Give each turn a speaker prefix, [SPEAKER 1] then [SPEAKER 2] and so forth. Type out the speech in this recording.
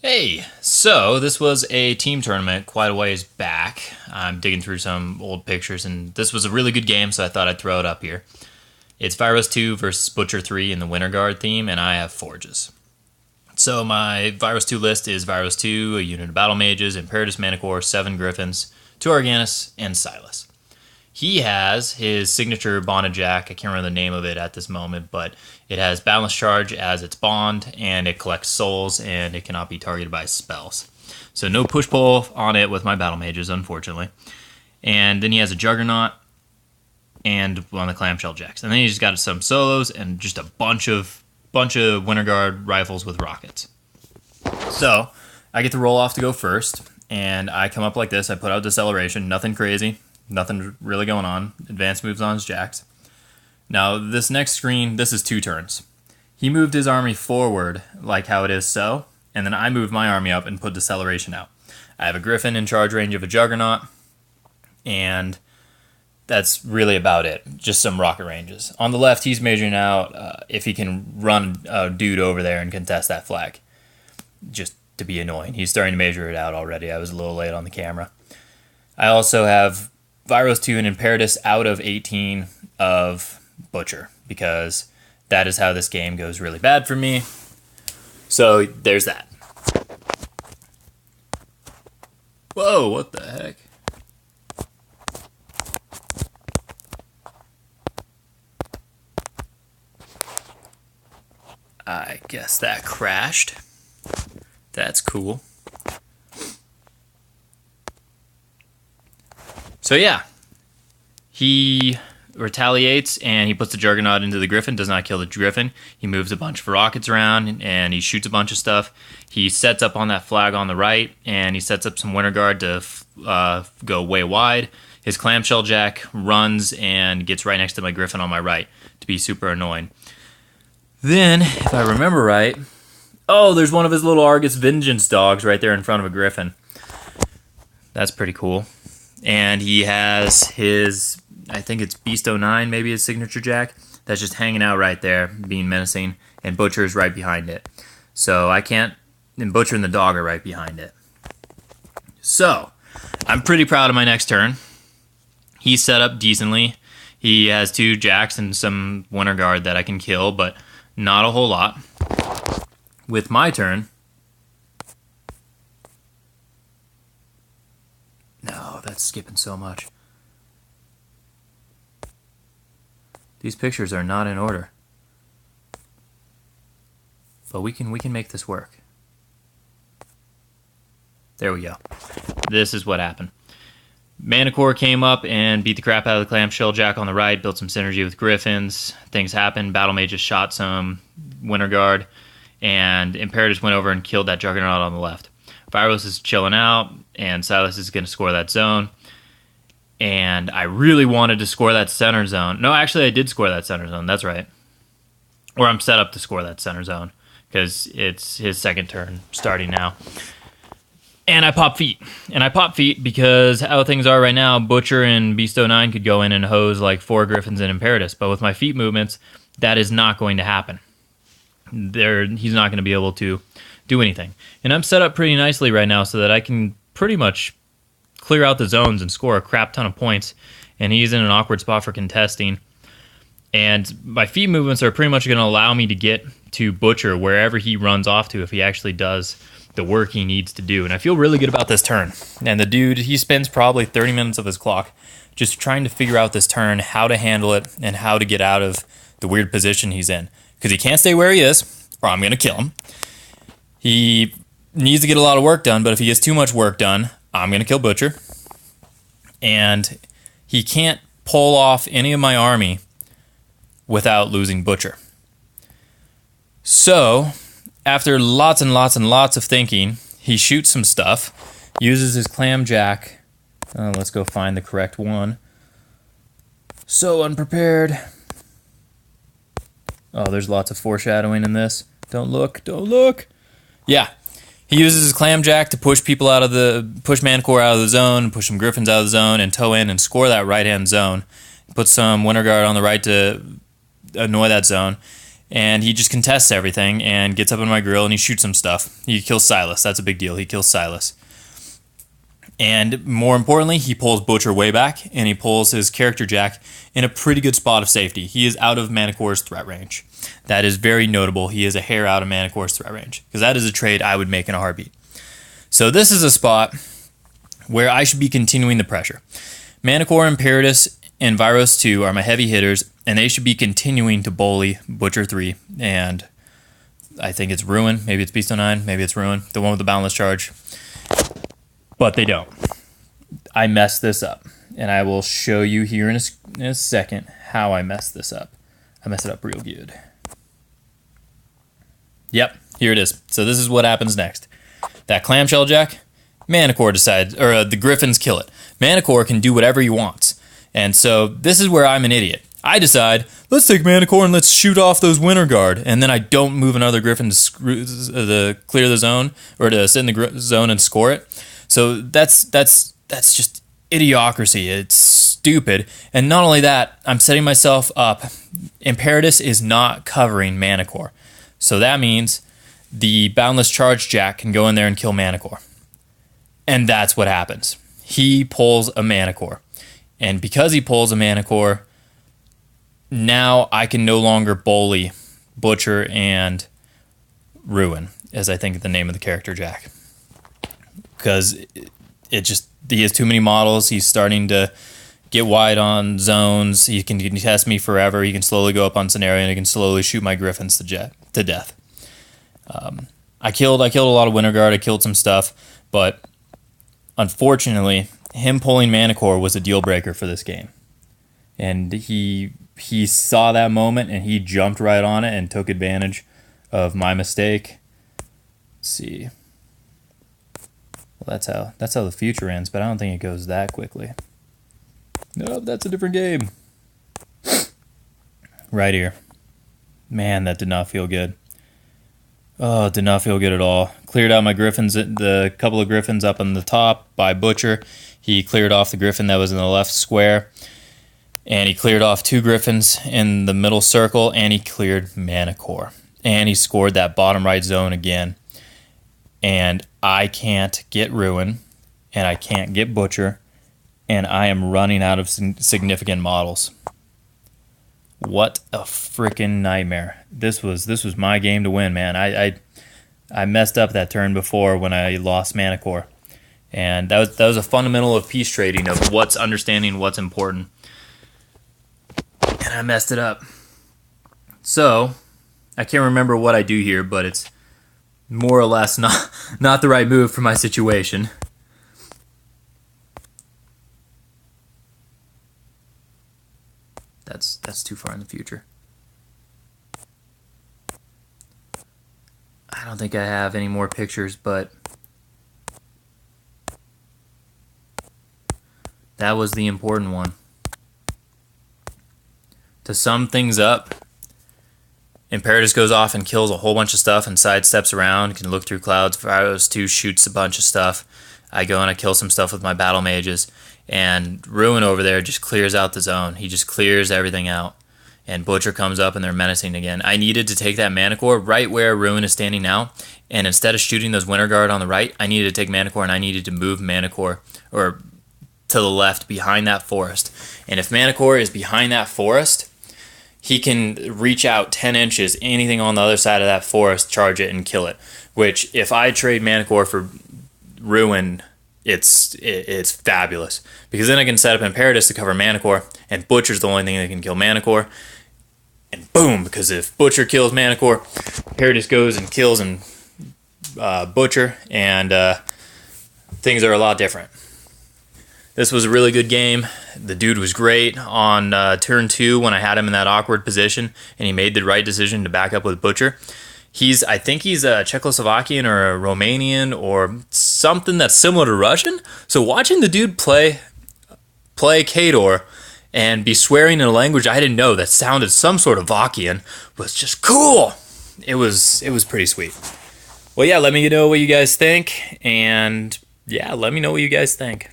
[SPEAKER 1] Hey, so this was a team tournament quite a ways back. I'm digging through some old pictures, and this was a really good game, so I thought I'd throw it up here. It's Vyros 2 versus Butcher 3 in the Winter Guard theme, and I have Forges. So my Vyros 2 list is Vyros 2, a unit of Battle Mages, Imperitus Manticore, 7 Griffins, 2 Arcanists, and Sylis. He has his signature bonded jack. I can't remember the name of it at this moment, but it has Boundless Charge as its bond, and it collects souls, and it cannot be targeted by spells. So no push-pull on it with my Battle Mages, unfortunately. And then he has a Juggernaut and one of the Clamshell jacks. And then he's got some solos and just a bunch of Winter Guard rifles with rockets. So I get the roll off to go first, and I come up like this. I put out Deceleration, nothing crazy. Nothing really going on. Advanced moves on his jacks. Now, this next screen, this is 2 turns. He moved his army forward, like how it is so, and then I moved my army up and put Deceleration out. I have a Griffin in charge range of a Juggernaut, and that's really about it. Just some rocket ranges. On the left, he's measuring out if he can run a dude over there and contest that flag. Just to be annoying. He's starting to measure it out already. I was a little late on the camera. I also have Vyros 2 and Imperitus out of 18 of Butcher, because that is how this game goes really bad for me. So there's that. Whoa, what the heck? I guess that crashed. That's cool. So yeah, he retaliates and he puts the Juggernaut into the Griffin, does not kill the Griffin. He moves a bunch of rockets around and he shoots a bunch of stuff. He sets up on that flag on the right and he sets up some Winter Guard to go way wide. His Clamshell Jack runs and gets right next to my Griffin on my right to be super annoying. Then, if I remember right, oh, there's one of his little Argus Vengeance dogs right there in front of a Griffin. That's pretty cool. And he has his, I think it's Beast 09, maybe his signature jack, that's just hanging out right there, being menacing, and Butcher is right behind it. So I can't, and Butcher and the dog are right behind it. So, I'm pretty proud of my next turn. He's set up decently. He has 2 jacks and some Winter Guard that I can kill, but not a whole lot. With my turn, no, that's skipping so much. These pictures are not in order. But we can make this work. There we go. This is what happened. Manticore came up and beat the crap out of the Clamshell Jack on the right, built some synergy with Griffins. Things happened. Battle Mages shot some Winter Guard, and Imperitus went over and killed that Juggernaut on the left. Vyros is chilling out, and Sylis is going to score that zone. And I really wanted to score that center zone. No, actually, I did score that center zone. That's right. Or I'm set up to score that center zone, because it's his second turn starting now. And I pop feet. And I pop feet because how things are right now, Butcher and Beast 09 could go in and hose like 4 Griffins and Imperitus. But with my feet movements, that is not going to happen. He's not going to be able to do anything. And I'm set up pretty nicely right now so that I can pretty much clear out the zones and score a crap ton of points. And he's in an awkward spot for contesting. And my feet movements are pretty much going to allow me to get to Butcher wherever he runs off to if he actually does the work he needs to do. And I feel really good about this turn. And the dude, he spends probably 30 minutes of his clock just trying to figure out this turn, how to handle it, and how to get out of the weird position he's in. Because he can't stay where he is, or I'm going to kill him. He needs to get a lot of work done, but if he gets too much work done, I'm going to kill Butcher. And he can't pull off any of my army without losing Butcher. So, after lots and lots and lots of thinking, he shoots some stuff, uses his Clam Jack. Let's go find the correct one. So unprepared. Oh, there's lots of foreshadowing in this. Don't look, don't look. Yeah, he uses his Clam Jack to push people out of push Manticore out of the zone, push some Griffins out of the zone, and toe in and score that right-hand zone. Put some Winter Guard on the right to annoy that zone. And he just contests everything and gets up in my grill and he shoots some stuff. He kills Sylis. That's a big deal. He kills Sylis. And more importantly, he pulls Butcher way back, and he pulls his character Jack in a pretty good spot of safety. He is out of Manticore's threat range. That is very notable. He is a hair out of Manticore's threat range, because that is a trade I would make in a heartbeat. So this is a spot where I should be continuing the pressure. Manticore, Imperitus, and Vyros 2 are my heavy hitters, and they should be continuing to bully Butcher 3, and I think it's Ruin. Maybe it's Beast 09. Maybe it's Ruin, the one with the Boundless Charge. But they don't. I messed this up, and I will show you here in a second how I messed this up. I messed it up real good. Yep, here it is. So this is what happens next. That clamshell jack, Manticore decides, or the Griffins kill it. Manticore can do whatever he wants. And so this is where I'm an idiot. I decide, let's take Manticore and let's shoot off those Winter Guard. And then I don't move another Griffin to clear the zone, or to sit in the zone and score it. So that's just idiocracy. It's stupid. And not only that, I'm setting myself up. Imperitus is not covering Manticore. So that means the Boundless Charge Jack can go in there and kill Manticore. And that's what happens. He pulls a Manticore. And because he pulls a Manticore, now I can no longer bully Butcher and Ruin, as I think the name of the character Jack. Because he has too many models. He's starting to get wide on zones. He can test me forever. He can slowly go up on scenario, and he can slowly shoot my Griffins to death. I killed a lot of Winter Guard. I killed some stuff, but unfortunately, him pulling Manticore was a deal breaker for this game. And he saw that moment, and he jumped right on it and took advantage of my mistake. Let's see. Well, that's how the future ends, but I don't think it goes that quickly. Nope, that's a different game. Right here. Man, that did not feel good. Oh, it did not feel good at all. Cleared out my Griffins, the couple of Griffins up on the top by Butcher. He cleared off the Griffin that was in the left square. And he cleared off 2 Griffins in the middle circle, and he cleared Manticore. And he scored that bottom right zone again. And I can't get Ruin, and I can't get Butcher, and I am running out of significant models. What a freaking nightmare. This was my game to win, man. I messed up that turn before when I lost Manticore. And that was a fundamental of peace trading, of what's understanding what's important. And I messed it up. So, I can't remember what I do here, but it's more or less not the right move for my situation. That's too far in the future. I don't think I have any more pictures, but that was the important one. To sum things up, Imperitus goes off and kills a whole bunch of stuff and sidesteps around, can look through clouds. Vyros 2 shoots a bunch of stuff. I go and I kill some stuff with my battle mages. And Ruin over there just clears out the zone. He just clears everything out. And Butcher comes up and they're menacing again. I needed to take that Manticore right where Ruin is standing now. And instead of shooting those Winter Guard on the right, I needed to take Manticore and I needed to move Manticore or to the left behind that forest. And if Manticore is behind that forest, he can reach out 10 inches, anything on the other side of that forest, charge it and kill it. Which, if I trade Manticore for Ruin, it's fabulous. Because then I can set up Imperitus to cover Manticore, and Butcher's the only thing that can kill Manticore. And boom, because if Butcher kills Manticore, Imperitus goes and kills Butcher, and things are a lot different. This was a really good game. The dude was great on turn 2 when I had him in that awkward position, and he made the right decision to back up with Butcher. I think he's a Czechoslovakian or a Romanian or something that's similar to Russian. So watching the dude play Kador and be swearing in a language I didn't know that sounded some sort of Vakian was just cool. It was pretty sweet. Well, yeah, let me know what you guys think, and yeah, let me know what you guys think.